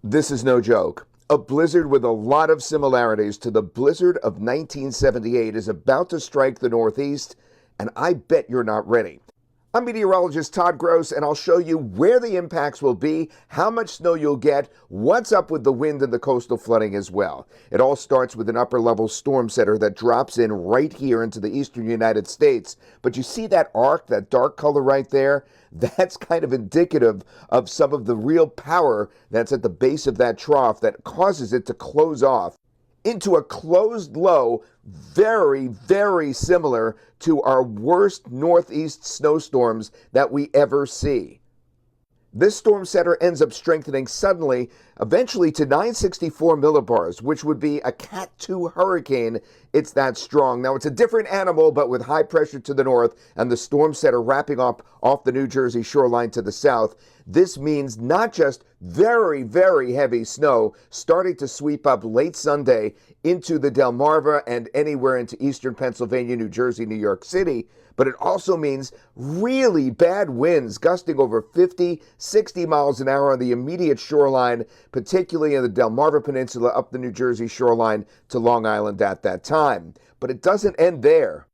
This is no joke. A blizzard with a lot of similarities to the blizzard of 1978 is about to strike the Northeast, and I bet you're not ready. I'm meteorologist Todd Gross, and I'll show you where the impacts will be, how much snow you'll get, what's up with the wind and the coastal flooding as well. It all starts with an upper-level storm center that drops in right here into the eastern United States. But you see that arc, that dark color right there? That's kind of indicative of some of the real power that's at the base of that trough that causes it to close off into a closed low, very, very similar to our worst northeast snowstorms that we ever see. This storm center ends up strengthening suddenly, eventually to 964 millibars, which would be a Cat 2 hurricane. It's that strong. Now, it's a different animal, but with high pressure to the north and the storm center wrapping up off the New Jersey shoreline to the south. This means not just very, very heavy snow starting to sweep up late Sunday into the Delmarva and anywhere into eastern Pennsylvania, New Jersey, New York City, but it also means really bad winds gusting over 50, 60 miles an hour on the immediate shoreline, particularly in the Delmarva Peninsula up the New Jersey shoreline to Long Island at that time. But it doesn't end there.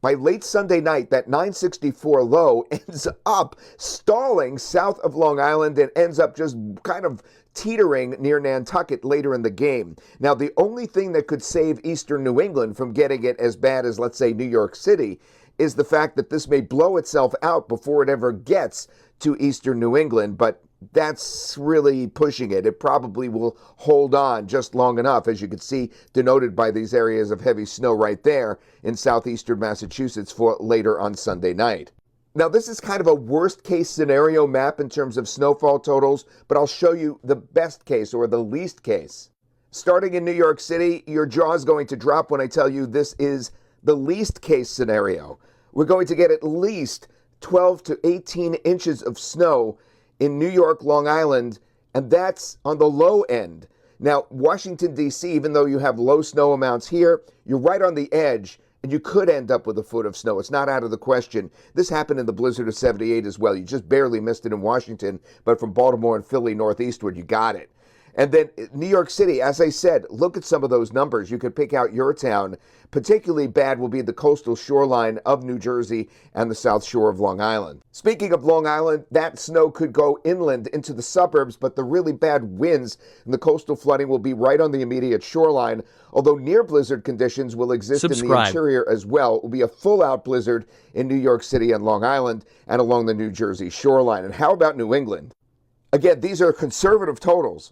By late Sunday night, that 964 low ends up stalling south of Long Island and ends up just kind of teetering near Nantucket later in the game. Now, the only thing that could save eastern New England from getting it as bad as, let's say, New York City is the fact that this may blow itself out before it ever gets to eastern New England, but that's really pushing it. It probably will hold on just long enough, as you can see denoted by these areas of heavy snow right there in southeastern Massachusetts for later on Sunday night. Now, this is kind of a worst case scenario map in terms of snowfall totals, but I'll show you the best case or the least case. Starting in New York City, your jaw is going to drop when I tell you this is the least case scenario. We're going to get at least 12 to 18 inches of snow in New York, Long Island, and that's on the low end. Now, Washington, D.C., even though you have low snow amounts here, you're right on the edge, and you could end up with a foot of snow. It's not out of the question. This happened in the blizzard of 78 as well. You just barely missed it in Washington, but from Baltimore and Philly northeastward, you got it. And then New York City, as I said, look at some of those numbers. You could pick out your town. Particularly bad will be the coastal shoreline of New Jersey and the south shore of Long Island. Speaking of Long Island, that snow could go inland into the suburbs, but the really bad winds and the coastal flooding will be right on the immediate shoreline, although near blizzard conditions will exist in the interior as well. It will be a full-out blizzard in New York City and Long Island and along the New Jersey shoreline. And how about New England? Again, these are conservative totals.